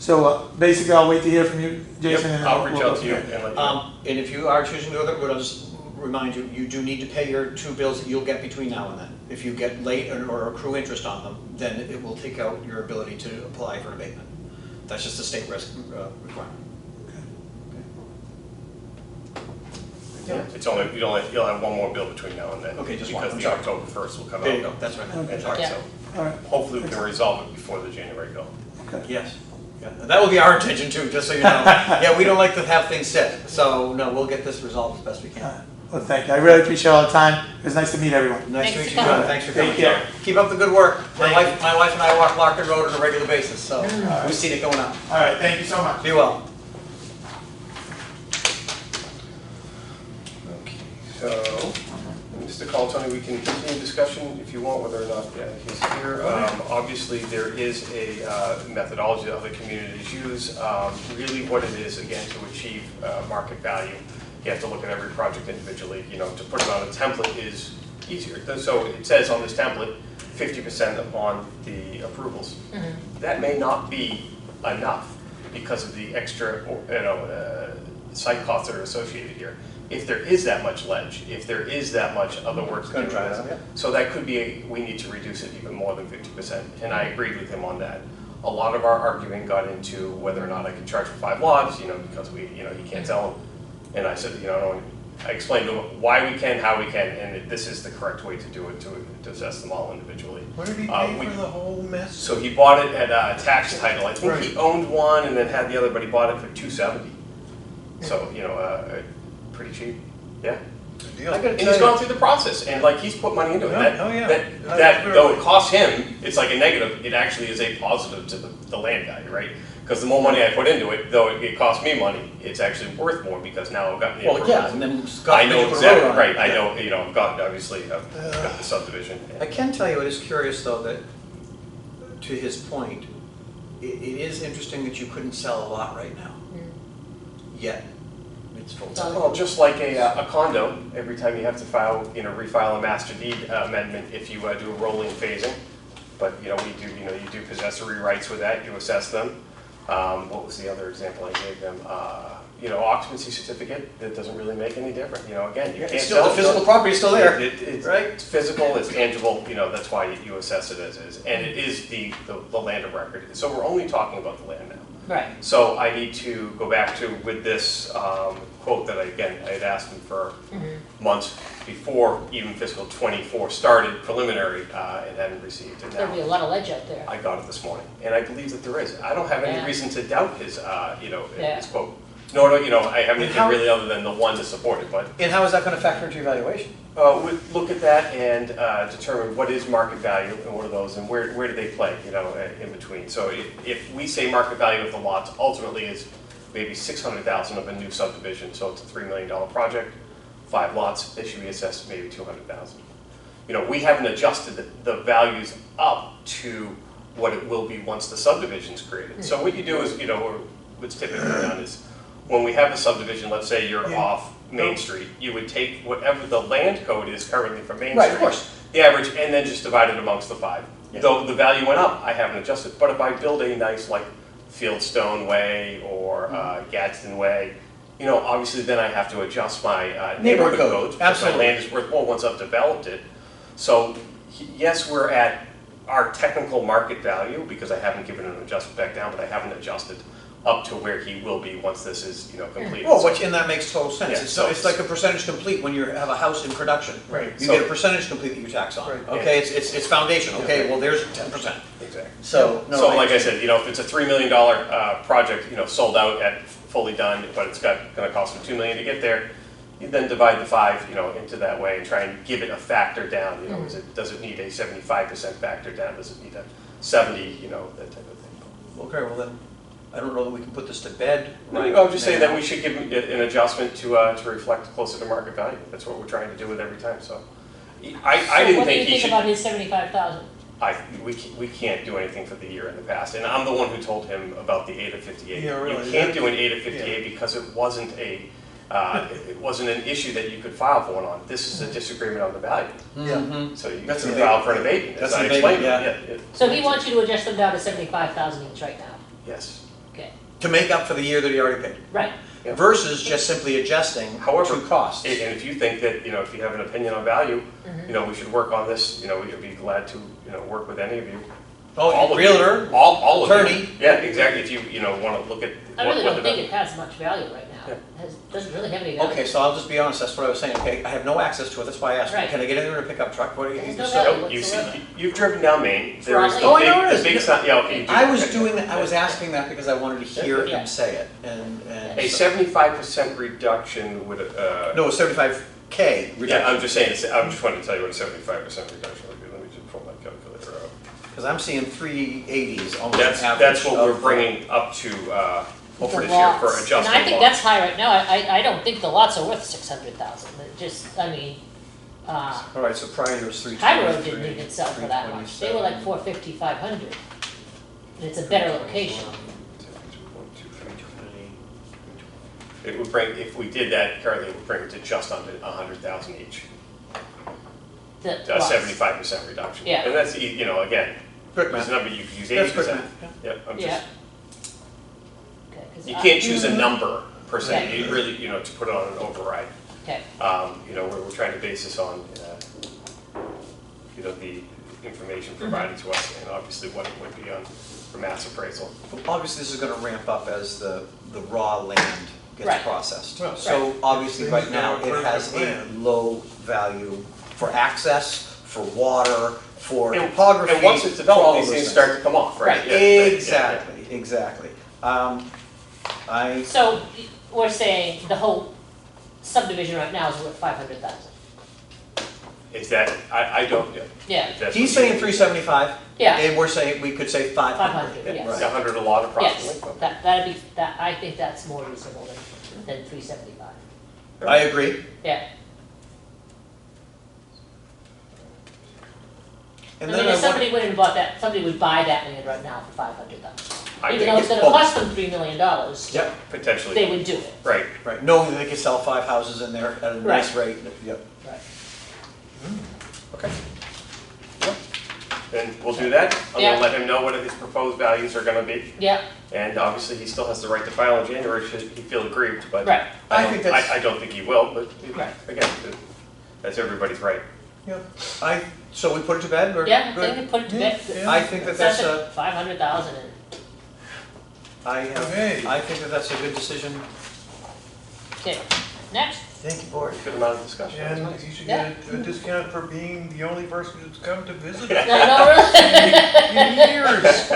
[SPEAKER 4] So basically, I'll wait to hear from you, Jason.
[SPEAKER 2] Yep,
[SPEAKER 4] and
[SPEAKER 2] I'll reach out to you and let you know.
[SPEAKER 1] And if you are choosing to go there, I'll just remind you, you do need to pay your 2 bills that you'll get between now and then. If you get late or accrue interest on them, then it will take out your ability to apply for an abatement. That's just a state risk requirement.
[SPEAKER 2] Yeah, it's only you'll have one more bill between now and then.
[SPEAKER 1] Okay, just one.
[SPEAKER 2] because the October 1st will come out.
[SPEAKER 1] There you go. That's right.
[SPEAKER 2] And
[SPEAKER 1] Sorry.
[SPEAKER 2] so
[SPEAKER 4] All right.
[SPEAKER 2] hopefully we can resolve it before the January bill.
[SPEAKER 4] Okay.
[SPEAKER 1] Yes. Yeah. And that will be our intention too, just so you know. Yeah, we don't like to have things sit. So no, we'll get this resolved as best we can.
[SPEAKER 4] Well, thank you. I really appreciate all the time. It was nice to meet everyone.
[SPEAKER 1] Nice to meet
[SPEAKER 5] Thanks
[SPEAKER 1] you,
[SPEAKER 5] for
[SPEAKER 1] John.
[SPEAKER 5] coming.
[SPEAKER 1] Thanks for coming.
[SPEAKER 4] Take care.
[SPEAKER 1] Keep up the good work. My
[SPEAKER 4] Thank
[SPEAKER 1] wife and I walk Larkin Road on a regular basis, so we've seen it going up.
[SPEAKER 4] All right. Thank you so much.
[SPEAKER 1] Be well.
[SPEAKER 2] Okay, so Mr. Colantoni, we can continue discussion if you want, whether or not he's here. Obviously, there is a methodology that other communities use. Really what it is, again, to achieve market value, you have to look at every project individually. To put it on a template is easier. So it says on this template, 50% upon the approvals. Mm-hmm. That may not be enough because of the extra, site costs that are associated here. If there is that much ledge, if there is that much other work to do with this, so that could be we need to reduce it even more than 50%. And I agreed with him on that. A lot of our arguing got into whether or not I could charge for 5 lots, because you can't tell them. And I said, I explained to him why we can, how we can, and this is the correct way to do it, to assess them all individually.
[SPEAKER 3] What did he pay for the whole mess?
[SPEAKER 2] So he bought it at a tax title. I think he owned one and then had the other, but he bought it for $270. So, pretty cheap. Yeah. And he's gone through the process, and he's put money into it. That though it costs him, it's like a negative, it actually is a positive to the land value, right? Because the more money I put into it, though it cost me money, it's actually worth more because now I've gotten the
[SPEAKER 1] and then
[SPEAKER 2] I know exactly, right, I know, I've got the subdivision.
[SPEAKER 1] I can tell you, it is curious though that, to his point, it is interesting that you couldn't sell a lot right now. Yet, it's full time.
[SPEAKER 2] Well, just like a condo, every time you have to refile a master deed amendment if you do a rolling phasing. But, we do, you do possessory rights with that, you assess them. What was the other example I gave them? Occupancy certificate, that doesn't really make any difference. Again, you can't
[SPEAKER 1] still, the physical property is still there.
[SPEAKER 2] It's
[SPEAKER 1] right?
[SPEAKER 2] It's physical, it's tangible, that's why you assess it as is. And it is the land of record. So we're only talking about the land now.
[SPEAKER 5] Right.
[SPEAKER 2] So I need to go back to, with this quote that I had asked him for months before even fiscal 24 started, preliminary, and hadn't received it.
[SPEAKER 5] There'll be a lot of ledge up there.
[SPEAKER 2] I got it this morning, and I believe that there is. I don't have any reason to doubt his, his quote. No, I have anything really other than the one to support it, but.
[SPEAKER 1] And how is that going to factor into your evaluation?
[SPEAKER 2] We look at that and determine what is market value and what are those, and where do they play, in between. So if we say market value of the lots ultimately is maybe $600,000 of a new subdivision, so it's a $3 million project, 5 lots, they should be assessed maybe $200,000. we haven't adjusted the values up to what it will be once the subdivision's created. So what you do is, or what's typically done is, when we have a subdivision, let's say you're off Main Street, you would take whatever the land code is currently for Main
[SPEAKER 1] Right,
[SPEAKER 2] Street.
[SPEAKER 1] of course.
[SPEAKER 2] The average, and then just divide it amongst the 5.
[SPEAKER 1] Yeah.
[SPEAKER 2] Though the value went up, I haven't adjusted. But if I build a nice, like, Fieldstone Way or Gadsden Way, obviously then I have to adjust my neighborhood codes. Because my
[SPEAKER 1] Absolutely.
[SPEAKER 2] land is worth more once I've developed it. So, yes, we're at our technical market value, because I haven't given an adjustment back down, but I haven't adjusted up to where he will be once this is, completed.
[SPEAKER 1] Well,
[SPEAKER 2] So-
[SPEAKER 1] and that makes total sense.
[SPEAKER 2] Yeah,
[SPEAKER 1] It's,
[SPEAKER 2] so
[SPEAKER 1] it's like a percentage complete when you have a house in production.
[SPEAKER 3] Right.
[SPEAKER 1] You
[SPEAKER 2] So-
[SPEAKER 1] get a percentage complete that you tax on.
[SPEAKER 3] Right.
[SPEAKER 1] Okay, it's foundation. Okay, well, there's 10%.
[SPEAKER 2] Exactly.
[SPEAKER 1] So, no,
[SPEAKER 2] So
[SPEAKER 1] I-
[SPEAKER 2] like I said, if it's a $3 million project, sold out at fully done, but it's gonna cost them $2 million to get there, you then divide the 5, into that way and try and give it a factor down, does it need a 75% factor down, does it need a 70, that type of thing.
[SPEAKER 1] Okay, well then, I don't know that we can put this to bed.
[SPEAKER 2] I would just say that we should give it an adjustment to reflect closer to market value. That's what we're trying to do with every time, so. I didn't
[SPEAKER 5] What do you
[SPEAKER 2] think he
[SPEAKER 5] think
[SPEAKER 2] should.
[SPEAKER 5] about his 75,000?
[SPEAKER 2] We can't do anything for the year in the past, and I'm the one who told him about the 8 of 58.
[SPEAKER 3] Yeah, really,
[SPEAKER 2] You can't
[SPEAKER 3] that-
[SPEAKER 2] do an 8 of 58 because it wasn't it wasn't an issue that you could file for one on. This is a disagreement on the value.
[SPEAKER 1] Mhm.
[SPEAKER 2] So you can
[SPEAKER 1] That's an
[SPEAKER 2] file for an abatement,
[SPEAKER 1] That's
[SPEAKER 2] as I
[SPEAKER 1] an
[SPEAKER 2] explained.
[SPEAKER 1] abatement, yeah.
[SPEAKER 5] So he wants you to adjust them down to 75,000 each right now?
[SPEAKER 2] Yes.
[SPEAKER 5] Okay,
[SPEAKER 1] To make up for the year that he already paid.
[SPEAKER 5] right.
[SPEAKER 2] Yeah.
[SPEAKER 1] Versus just simply adjusting
[SPEAKER 2] However,
[SPEAKER 1] to costs.
[SPEAKER 2] And if you think that, if you have an opinion on value,
[SPEAKER 5] Mm-hmm.
[SPEAKER 2] we should work on this, we'd be glad to, work with any of you.
[SPEAKER 1] Oh,
[SPEAKER 2] All of
[SPEAKER 1] realtor,
[SPEAKER 2] you. All of you.
[SPEAKER 1] attorney.
[SPEAKER 2] Yeah, exactly, if you, want to look at.
[SPEAKER 5] I really
[SPEAKER 2] what
[SPEAKER 5] don't
[SPEAKER 2] the-
[SPEAKER 5] think it has much value right now.
[SPEAKER 2] Yeah.
[SPEAKER 5] Doesn't really have any value.
[SPEAKER 1] Okay, so I'll just be honest, that's what I was saying, okay, I have no access to it, that's why I asked,
[SPEAKER 5] Right.
[SPEAKER 1] can I get in there in a pickup truck, what do you?
[SPEAKER 5] There's no
[SPEAKER 1] so-
[SPEAKER 5] value.
[SPEAKER 2] No, you see,
[SPEAKER 5] whatsoever.
[SPEAKER 2] you've driven down Main, there is the
[SPEAKER 5] Oh,
[SPEAKER 1] I know it
[SPEAKER 2] big,
[SPEAKER 1] is.
[SPEAKER 2] the big sign, okay. you do.
[SPEAKER 1] I was doing that, I was asking that because I wanted to hear
[SPEAKER 5] Yeah.
[SPEAKER 1] him say it, and.
[SPEAKER 2] A
[SPEAKER 1] so-
[SPEAKER 2] 75% reduction would,
[SPEAKER 1] No, it's 75K
[SPEAKER 2] yeah,
[SPEAKER 1] reduction.
[SPEAKER 2] I'm just saying, I'm just wanting to tell you what a 75% reduction would be, let me just pull my calculator out.
[SPEAKER 1] Because I'm seeing 380s almost an
[SPEAKER 2] That's
[SPEAKER 1] average.
[SPEAKER 2] what we're
[SPEAKER 1] of-
[SPEAKER 2] bringing up to,
[SPEAKER 5] The
[SPEAKER 2] for this year, for
[SPEAKER 5] lots.
[SPEAKER 2] adjusting
[SPEAKER 5] And I think
[SPEAKER 2] lots.
[SPEAKER 5] that's high right now. I don't think the lots are worth 600,000.
[SPEAKER 1] All right, so prior there was 323.
[SPEAKER 5] High Road didn't even sell for that much. They were like 450, 500. And it's a better location.
[SPEAKER 2] It would bring, if we did that currently, it would bring it to just under 100,000 each,
[SPEAKER 5] The
[SPEAKER 2] a
[SPEAKER 5] lots.
[SPEAKER 2] 75% reduction.
[SPEAKER 5] Yeah.
[SPEAKER 2] And that's, again,
[SPEAKER 1] Quick
[SPEAKER 2] there's
[SPEAKER 1] math.
[SPEAKER 2] a number you could use
[SPEAKER 1] That's quick
[SPEAKER 2] 80%.
[SPEAKER 1] math,
[SPEAKER 2] Yep, I'm
[SPEAKER 5] Yeah.
[SPEAKER 2] just,
[SPEAKER 5] Okay, 'cause
[SPEAKER 2] you
[SPEAKER 5] I-
[SPEAKER 2] can't choose a number per se,
[SPEAKER 5] Right.
[SPEAKER 2] you really, to put it on an override.
[SPEAKER 5] Okay,
[SPEAKER 2] We're trying to base this on, the information provided to us, and obviously what it would be on for mass appraisal.
[SPEAKER 1] Obviously, this is gonna ramp up as the raw land gets
[SPEAKER 5] Right.
[SPEAKER 1] processed.
[SPEAKER 3] Well,
[SPEAKER 1] So obviously, right now, it has a
[SPEAKER 3] Land.
[SPEAKER 1] low value for access, for water, for
[SPEAKER 2] And-
[SPEAKER 1] topography.
[SPEAKER 2] And once it's
[SPEAKER 1] for all
[SPEAKER 2] developed,
[SPEAKER 1] of
[SPEAKER 2] these
[SPEAKER 1] those
[SPEAKER 2] things start to come off, right?
[SPEAKER 5] Right.
[SPEAKER 2] Yeah, yeah, yeah.
[SPEAKER 1] Exactly, exactly.
[SPEAKER 5] so we're saying the whole subdivision right now is worth 500,000.
[SPEAKER 2] Is that, I don't,
[SPEAKER 5] Yeah,
[SPEAKER 2] if that's
[SPEAKER 1] He's
[SPEAKER 2] what you-
[SPEAKER 1] saying 375.
[SPEAKER 5] Yeah.
[SPEAKER 1] And we're saying, we could say 500.
[SPEAKER 5] 500, yes.
[SPEAKER 1] Right.
[SPEAKER 2] 100 a lot
[SPEAKER 5] yes,
[SPEAKER 2] approximately.
[SPEAKER 5] that'd be, I think that's more reasonable than 375.
[SPEAKER 1] I agree.
[SPEAKER 5] Yeah, I
[SPEAKER 1] And
[SPEAKER 5] mean,
[SPEAKER 1] then
[SPEAKER 5] if
[SPEAKER 1] I
[SPEAKER 5] somebody went and bought that, somebody would buy that land right now for 500,000.
[SPEAKER 2] I
[SPEAKER 5] Even
[SPEAKER 2] think
[SPEAKER 5] though it's
[SPEAKER 2] it's
[SPEAKER 5] gonna
[SPEAKER 1] both.
[SPEAKER 5] cost them $3 million,
[SPEAKER 1] Yep,
[SPEAKER 2] Potentially,
[SPEAKER 5] they would do it.
[SPEAKER 2] right.
[SPEAKER 1] right, knowing that they could sell 5 houses in there at a nice rate, yep.
[SPEAKER 5] Right.
[SPEAKER 1] Okay.
[SPEAKER 2] Then we'll do that. I'm
[SPEAKER 5] Yeah.
[SPEAKER 2] gonna let him know what his proposed values are gonna be.
[SPEAKER 5] Yeah,
[SPEAKER 2] And obviously, he still has the right to file in January should he feel aggrieved, but
[SPEAKER 5] right,
[SPEAKER 1] I think that's-
[SPEAKER 2] I don't think he will, but
[SPEAKER 5] Right.
[SPEAKER 2] again, that's everybody's right.
[SPEAKER 1] Yeah, so we put it to bed, we're
[SPEAKER 5] yeah,
[SPEAKER 1] good?
[SPEAKER 5] they could put it to bed.
[SPEAKER 3] Yeah.
[SPEAKER 1] I think that that's a,
[SPEAKER 5] 500,000 and,
[SPEAKER 3] Okay.
[SPEAKER 1] I think that that's a good decision.
[SPEAKER 5] okay, next.
[SPEAKER 1] Thank you, board.
[SPEAKER 2] Good amount of discussion. That's
[SPEAKER 3] And
[SPEAKER 2] nice.
[SPEAKER 3] you should
[SPEAKER 5] Yeah.
[SPEAKER 3] get a discount for being the only person who's come to visit
[SPEAKER 5] No,
[SPEAKER 3] us
[SPEAKER 5] no, really?
[SPEAKER 3] in years.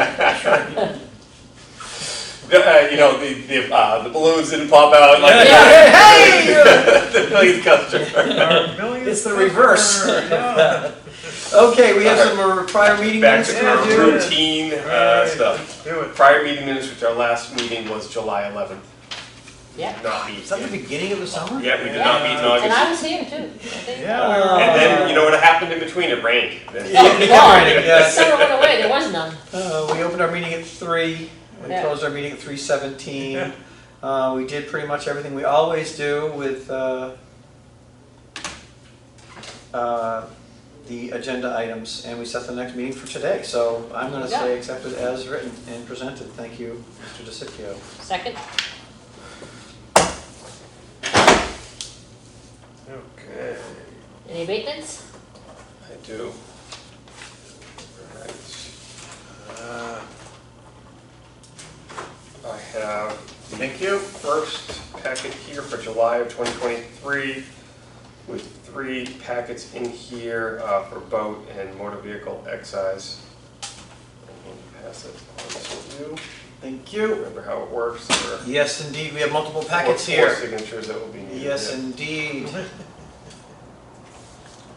[SPEAKER 2] The balloons didn't pop out like
[SPEAKER 1] Hey!
[SPEAKER 2] the millionth customer.
[SPEAKER 3] Our millionth
[SPEAKER 1] It's the reverse.
[SPEAKER 3] customer, yeah.
[SPEAKER 1] Okay, we have some prior meeting
[SPEAKER 2] Back
[SPEAKER 1] minutes
[SPEAKER 2] to
[SPEAKER 1] to
[SPEAKER 2] our
[SPEAKER 1] do.
[SPEAKER 2] routine
[SPEAKER 3] Alright,
[SPEAKER 2] stuff.
[SPEAKER 3] let's do it.
[SPEAKER 2] Prior meeting minutes, which our last meeting was July 11th.
[SPEAKER 5] Yeah.
[SPEAKER 2] not meet.
[SPEAKER 1] Is that the beginning of the summer?
[SPEAKER 2] Yeah, we did not meet in August.
[SPEAKER 5] And I was here too. I think.
[SPEAKER 3] Yeah,
[SPEAKER 2] And then, you know what happened in between? It rained.
[SPEAKER 5] Oh,
[SPEAKER 1] Yeah,
[SPEAKER 5] God.
[SPEAKER 1] yes.
[SPEAKER 5] Summer went away, there was none.
[SPEAKER 1] We opened our meeting at 3, we
[SPEAKER 5] Yeah.
[SPEAKER 1] closed our meeting at 3:17. We did pretty much everything we always do with the agenda items, and we set the next meeting for today. So I'm going to
[SPEAKER 5] Yeah.
[SPEAKER 1] say accepted as written and presented. Thank you, Mr. DeCiccio.
[SPEAKER 5] Second?
[SPEAKER 3] okay.
[SPEAKER 5] Any abatements?
[SPEAKER 2] I do. Alright. I have, thank you, first packet here for July of 2023 with 3 packets in here for boat and motor vehicle excise. I'm going to pass it on to you.
[SPEAKER 1] Thank you.
[SPEAKER 2] Remember how it works? There are
[SPEAKER 1] Yes, indeed, we have multiple packets
[SPEAKER 2] four
[SPEAKER 1] here.
[SPEAKER 2] signatures that will be needed.
[SPEAKER 1] Yes,
[SPEAKER 2] Yeah.
[SPEAKER 1] indeed.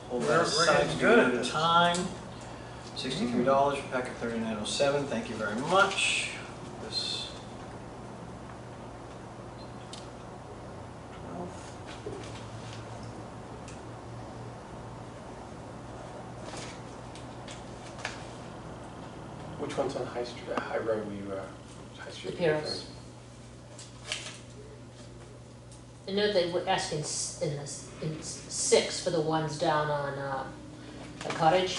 [SPEAKER 1] Hold
[SPEAKER 3] We're
[SPEAKER 1] that aside
[SPEAKER 3] getting
[SPEAKER 1] to
[SPEAKER 3] good
[SPEAKER 1] do
[SPEAKER 3] at
[SPEAKER 1] it at a
[SPEAKER 3] this.
[SPEAKER 1] time. $63 for packet 3907. Thank you very much. This 12.
[SPEAKER 2] Which one's on High Street? High Road? Were you High Street?
[SPEAKER 5] The Pierce. I know they were asking in 6 for the ones down on the Cottage.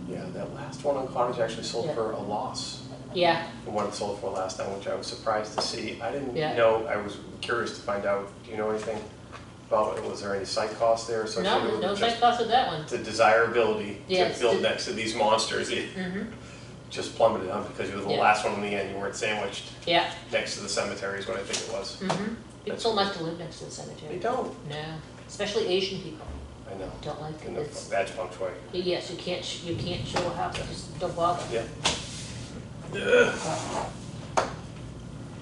[SPEAKER 2] Yeah, that last one on Cottage actually sold
[SPEAKER 5] Yeah.
[SPEAKER 2] for a loss.
[SPEAKER 5] Yeah,
[SPEAKER 2] From what it sold for last time, which I was surprised to see. I didn't
[SPEAKER 5] Yeah.
[SPEAKER 2] know, I was curious to find out, do you know anything about it? Was there any site costs there associated
[SPEAKER 5] no,
[SPEAKER 2] with
[SPEAKER 5] no
[SPEAKER 2] it?
[SPEAKER 5] site
[SPEAKER 2] Just
[SPEAKER 5] cost with that one.
[SPEAKER 2] the desirability
[SPEAKER 5] Yeah,
[SPEAKER 2] to
[SPEAKER 5] it's
[SPEAKER 2] build
[SPEAKER 5] the-
[SPEAKER 2] next to these monsters, it
[SPEAKER 5] Mm-hmm,
[SPEAKER 2] just plummeted, huh? Because you were the
[SPEAKER 5] Yeah.
[SPEAKER 2] last one in the end, you weren't sandwiched
[SPEAKER 5] yeah,
[SPEAKER 2] next to the cemetery is what I think it was.
[SPEAKER 5] mm-hmm. People don't like to live next to the cemetery.
[SPEAKER 2] They don't.
[SPEAKER 5] No, especially Asian people
[SPEAKER 2] I know.
[SPEAKER 5] don't like it.
[SPEAKER 2] In the
[SPEAKER 5] It's,
[SPEAKER 2] badge feng shui.
[SPEAKER 5] yes, you can't show a house, just don't bother.
[SPEAKER 2] Yeah.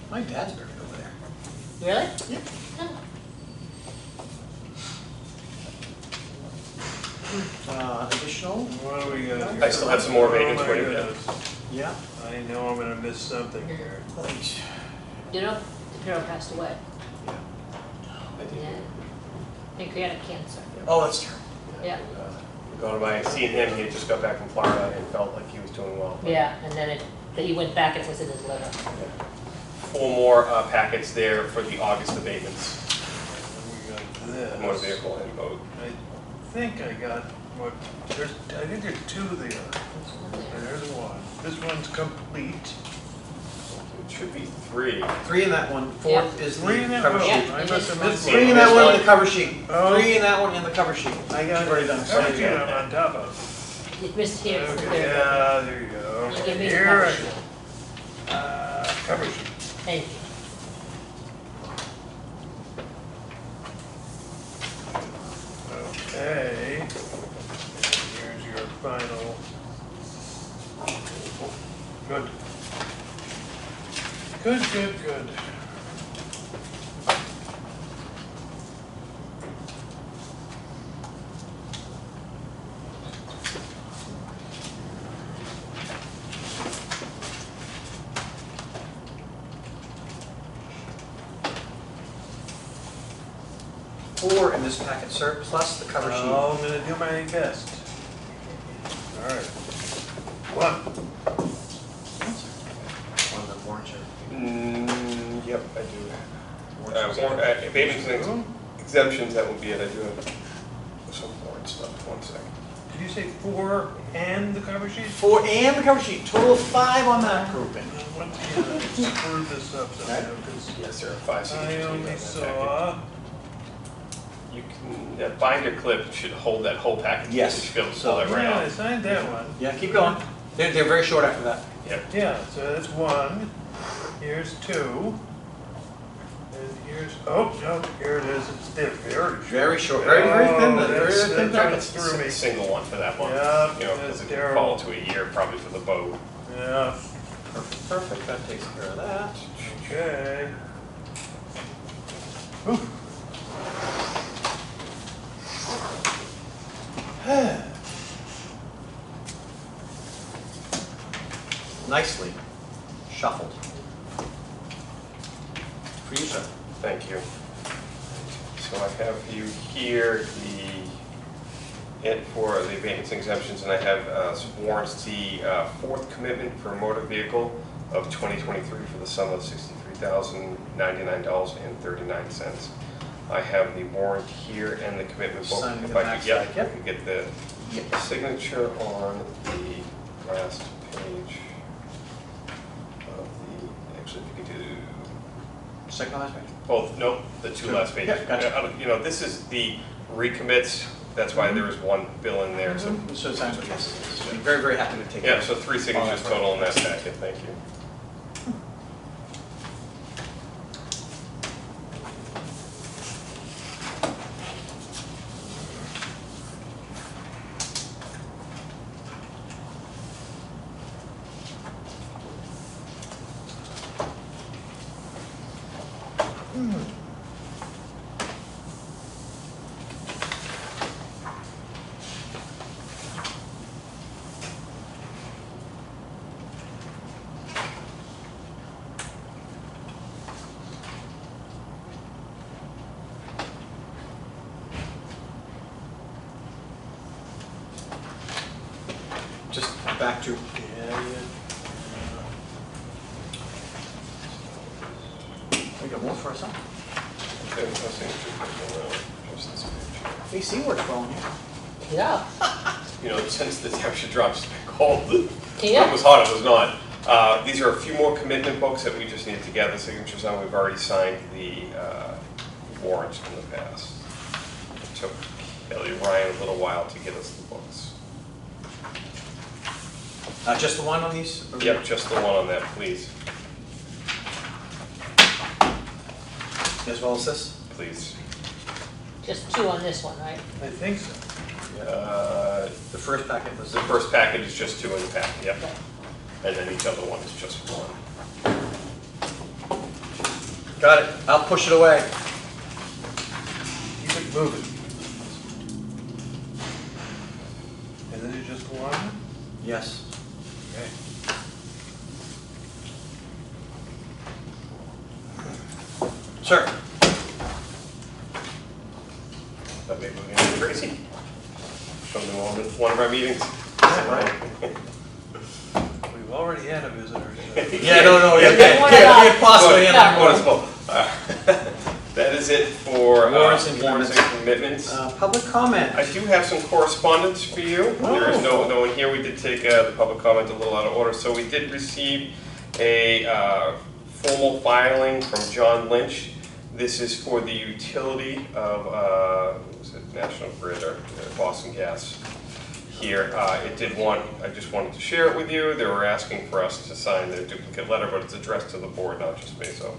[SPEAKER 1] My dad's buried over there.
[SPEAKER 5] Really?
[SPEAKER 1] Yeah. Additional?
[SPEAKER 3] What do we got here?
[SPEAKER 2] I still have some more
[SPEAKER 3] Oh,
[SPEAKER 2] abatements
[SPEAKER 3] my
[SPEAKER 2] waiting.
[SPEAKER 3] goodness.
[SPEAKER 1] Yeah.
[SPEAKER 3] I know I'm gonna miss something here.
[SPEAKER 5] You know, the girl passed away.
[SPEAKER 2] I did.
[SPEAKER 5] Yeah. Pancreatic cancer.
[SPEAKER 1] Oh, that's true.
[SPEAKER 5] Yeah.
[SPEAKER 2] Going by, seeing him, he had just got back from Florida and felt like he was doing well.
[SPEAKER 5] Yeah, and then he went back and it was in his liver.
[SPEAKER 2] 4 more packets there for the August abatements,
[SPEAKER 3] We got this.
[SPEAKER 2] motor vehicle and boat.
[SPEAKER 3] I think I got what, I think there's 2 there. There's 1. This one's complete.
[SPEAKER 2] It should be 3.
[SPEAKER 1] 3 in that one. 4th is the
[SPEAKER 3] 3 in that
[SPEAKER 1] cover
[SPEAKER 3] one.
[SPEAKER 1] sheet.
[SPEAKER 5] Yeah.
[SPEAKER 3] I must have missed
[SPEAKER 1] 3 in
[SPEAKER 3] one.
[SPEAKER 1] that one in the cover sheet.
[SPEAKER 3] Oh.
[SPEAKER 1] 3 in that one in the cover sheet.
[SPEAKER 3] I got
[SPEAKER 1] You've already done
[SPEAKER 3] cover
[SPEAKER 1] it.
[SPEAKER 3] sheet I'm on top of.
[SPEAKER 5] You missed here, it's the
[SPEAKER 3] Okay,
[SPEAKER 5] third.
[SPEAKER 3] yeah, there you go.
[SPEAKER 5] You give me the
[SPEAKER 3] Here
[SPEAKER 5] cover
[SPEAKER 3] I
[SPEAKER 5] sheet.
[SPEAKER 3] go. Cover sheet.
[SPEAKER 5] Thank you.
[SPEAKER 3] Okay. Here's your final. Good. Good.
[SPEAKER 1] Four in this packet, sir, plus the cover sheet.
[SPEAKER 3] I'm gonna do my best. All right. 1.
[SPEAKER 1] One of the warrants
[SPEAKER 2] Yep, I do. Abatements and exemptions, that would be it. I do have some foreign stuff. 1 second.
[SPEAKER 3] Did you say 4 and the cover sheet?
[SPEAKER 1] 4 and the cover sheet, total of 5 on that grouping.
[SPEAKER 3] Once again, I screwed this up somehow, because
[SPEAKER 2] Yes, there are 5 signatures.
[SPEAKER 3] I
[SPEAKER 2] needed on
[SPEAKER 3] only
[SPEAKER 2] that
[SPEAKER 3] saw.
[SPEAKER 2] You can, that binder clip should hold that whole package.
[SPEAKER 1] Yes.
[SPEAKER 2] You should be able to pull that right
[SPEAKER 3] Yeah, I
[SPEAKER 2] out.
[SPEAKER 3] signed that one.
[SPEAKER 1] Yeah, keep going. They're very short after that.
[SPEAKER 2] Yep.
[SPEAKER 3] Yeah, so that's 1. Here's 2. And here's, oh, no, here it is. It's very short.
[SPEAKER 1] Very short, very thin,
[SPEAKER 3] Oh,
[SPEAKER 1] very
[SPEAKER 3] that's-
[SPEAKER 1] thin
[SPEAKER 3] that
[SPEAKER 1] packets.
[SPEAKER 3] threw me.
[SPEAKER 2] Single one for that one.
[SPEAKER 3] Yeah,
[SPEAKER 2] You know,
[SPEAKER 3] that's
[SPEAKER 2] because it can
[SPEAKER 3] terrible.
[SPEAKER 2] fall to a year probably for the boat.
[SPEAKER 3] Yeah,
[SPEAKER 1] Perfect, that takes care of that.
[SPEAKER 3] okay. Ooh.
[SPEAKER 1] Nicely shuffled. For you, sir.
[SPEAKER 2] Thank you. So I have you here, for the abatements and exemptions, and I have some warrants. The fourth commitment for a motor vehicle of 2023 for the sum of $63,099.39. I have the warrant here and the commitment book.
[SPEAKER 1] Signing
[SPEAKER 2] If
[SPEAKER 1] the
[SPEAKER 2] I
[SPEAKER 1] back
[SPEAKER 2] could, yeah,
[SPEAKER 1] side, yep.
[SPEAKER 2] I could get the signature on the last page of the, actually, if you could do
[SPEAKER 1] Second last page?
[SPEAKER 2] both, no, the two last pages.
[SPEAKER 1] Yeah, gotcha.
[SPEAKER 2] You know, this is the recommits, that's why there was one bill in there, so.
[SPEAKER 1] So it sounds like yes. So I'm very, very happy to take
[SPEAKER 2] Yeah,
[SPEAKER 1] it.
[SPEAKER 2] so 3 signatures total in that packet, thank you.
[SPEAKER 1] Just back to, we got more for us, huh?
[SPEAKER 2] Okay, no signatures, just this page.
[SPEAKER 1] AC works well in here.
[SPEAKER 5] Yeah.
[SPEAKER 2] You know, since the temperature drops cold, it
[SPEAKER 5] Yeah.
[SPEAKER 2] was hot, it was not. These are a few more commitment books that we just need to gather signatures on. We've already signed the warrants in the past. It took Kelly and Ryan a little while to get us the books.
[SPEAKER 1] Just the one on these?
[SPEAKER 2] Yep, just the one on that, please.
[SPEAKER 1] As well as this?
[SPEAKER 2] Please.
[SPEAKER 5] Just 2 on this one, right?
[SPEAKER 3] I think so.
[SPEAKER 1] The first packet was
[SPEAKER 2] The first package is just 2 in the packet, yep. And then each other one is just 1.
[SPEAKER 1] Got it. I'll push it away.
[SPEAKER 3] Keep it moving. And then it's just one?
[SPEAKER 1] Yes.
[SPEAKER 3] Okay.
[SPEAKER 1] Sir?
[SPEAKER 2] That may be crazy. From one of our meetings.
[SPEAKER 1] Right.
[SPEAKER 3] We've already had a visitor. So.
[SPEAKER 1] Yeah, no, yeah,
[SPEAKER 5] One of
[SPEAKER 1] can't possibly
[SPEAKER 5] No.
[SPEAKER 1] have
[SPEAKER 2] What is
[SPEAKER 1] more.
[SPEAKER 2] both? That is it for
[SPEAKER 1] Warrants and
[SPEAKER 2] commitments.
[SPEAKER 1] Public comment.
[SPEAKER 2] I do have some correspondence for you. There is no one here. We did take the public comment a little out of order. So we did receive a formal filing from John Lynch. This is for the utility of was it National Grid or Boston Gas here. I just wanted to share it with you. They were asking for us to sign their duplicate letter, but it's addressed to the board, not just me. So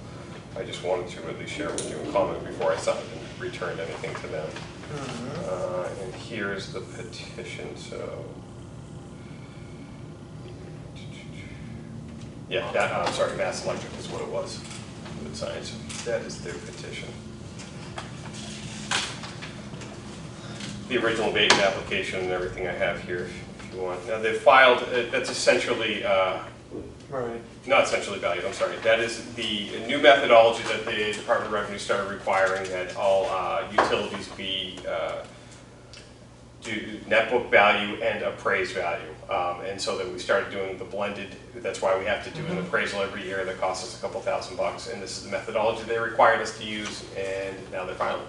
[SPEAKER 2] I just wanted to at least share it with you and comment before I signed and returned anything to them. And here's the petition. So yeah, I'm sorry, Mass Electric is what it was. With science, that is their petition. The original abatement application and everything I have here, if you want. Now they filed. That's essentially.
[SPEAKER 3] Right.
[SPEAKER 2] Not essentially valued, I'm sorry. That is the new methodology that the Department of Revenue started requiring, that all utilities be do net book value and appraised value. And so that we started doing the blended, that's why we have to do an appraisal every year that costs us a couple $1,000. And this is the methodology they required us to use, and now they're finally.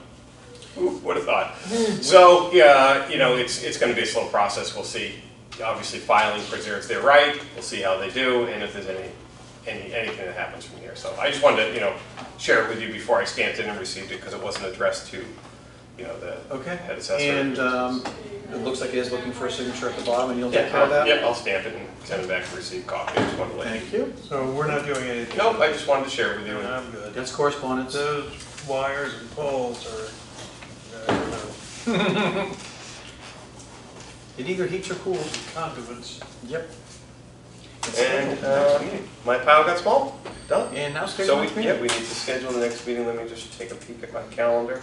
[SPEAKER 2] Ooh, would have thought. So, yeah, you know, it's going to be a slow process. We'll see. Obviously, filing preserves their right. We'll see how they do, and if there's anything that happens from here. So I just wanted to, share it with you before I stamped it and received it, because it wasn't addressed to, the head assessor.
[SPEAKER 1] And it looks like it is looking for a signature at the bottom, and you'll take care of that?
[SPEAKER 2] Yep, I'll stamp it and send it back to received copy. I just wanted to let you.
[SPEAKER 1] Thank you.
[SPEAKER 3] So we're not doing anything?
[SPEAKER 2] Nope, I just wanted to share it with you.
[SPEAKER 3] I'm good.
[SPEAKER 1] That's correspondence.
[SPEAKER 3] Those wires and poles are, I don't know,
[SPEAKER 1] It either heats or cools.
[SPEAKER 3] conduits.
[SPEAKER 1] Yep.
[SPEAKER 2] And my pile got small. Done.
[SPEAKER 1] And now
[SPEAKER 2] So
[SPEAKER 1] schedule
[SPEAKER 2] we
[SPEAKER 1] next meeting.
[SPEAKER 2] need to schedule the next meeting. Let me just take a peek at my calendar.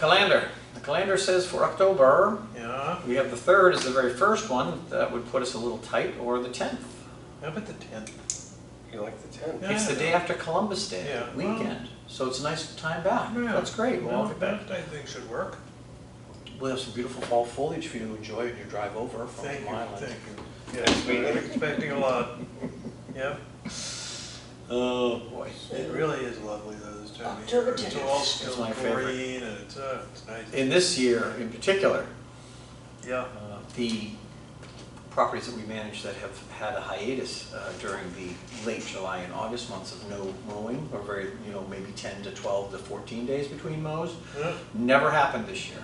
[SPEAKER 1] Calendar. The calendar says for October,
[SPEAKER 3] Yeah,
[SPEAKER 1] we have the 3rd is the very first one. That would put us a little tight, or the 10th.
[SPEAKER 3] how about the 10th?
[SPEAKER 2] You like the 10th?
[SPEAKER 3] Yeah.
[SPEAKER 1] It's the day after Columbus Day,
[SPEAKER 3] Yeah.
[SPEAKER 1] weekend. So it's a nice time back.
[SPEAKER 3] Yeah.
[SPEAKER 1] That's great. We'll all
[SPEAKER 3] No,
[SPEAKER 1] get back.
[SPEAKER 3] that I think should work.
[SPEAKER 1] We'll have some beautiful fall foliage for you to enjoy in your drive over from
[SPEAKER 3] Thank you,
[SPEAKER 1] Long Island.
[SPEAKER 3] thank you. Yes, I'm expecting a lot. Yep,
[SPEAKER 1] Oh, boy.
[SPEAKER 3] it really is lovely though this time of
[SPEAKER 5] October
[SPEAKER 3] year. It's
[SPEAKER 5] 10th.
[SPEAKER 3] all
[SPEAKER 1] It's
[SPEAKER 3] still
[SPEAKER 1] my favorite.
[SPEAKER 3] green and it's nice.
[SPEAKER 1] In this year in particular,
[SPEAKER 3] Yeah,
[SPEAKER 1] the properties that we manage that have had a hiatus during the late July and August months of no mowing, or very, maybe 10 to 12 to 14 days between mows,
[SPEAKER 3] yeah.
[SPEAKER 1] never happened this year.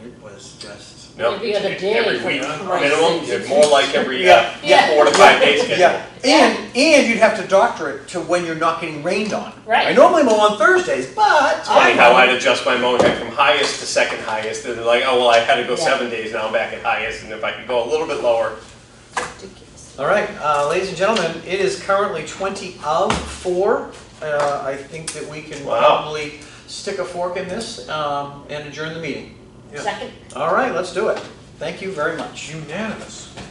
[SPEAKER 1] It was just...
[SPEAKER 2] No,
[SPEAKER 5] Every other day,
[SPEAKER 2] Every
[SPEAKER 5] for
[SPEAKER 2] week,
[SPEAKER 5] Christ's
[SPEAKER 2] minimum,
[SPEAKER 5] sakes.
[SPEAKER 2] more like every
[SPEAKER 1] Yeah.
[SPEAKER 2] 4 to 5 days schedule.
[SPEAKER 1] Yeah, and you'd have to doctor it to when you're not getting rained on.
[SPEAKER 5] Right.
[SPEAKER 1] I normally mow on Thursdays, but...
[SPEAKER 2] Funny how I'd adjust my mowing height from highest to second highest, and they're like, oh, well, I had to go
[SPEAKER 5] Yeah.
[SPEAKER 2] 7 days, now I'm back at highest, and if I could go a little bit lower.
[SPEAKER 5] Ridiculous.
[SPEAKER 1] All right, ladies and gentlemen, it is currently 20 of 4. I think that we can
[SPEAKER 2] Wow.
[SPEAKER 1] probably stick a fork in this and adjourn the meeting.
[SPEAKER 3] Yeah.
[SPEAKER 5] Second?
[SPEAKER 1] All right, let's do it. Thank you very much.
[SPEAKER 3] Unanimous.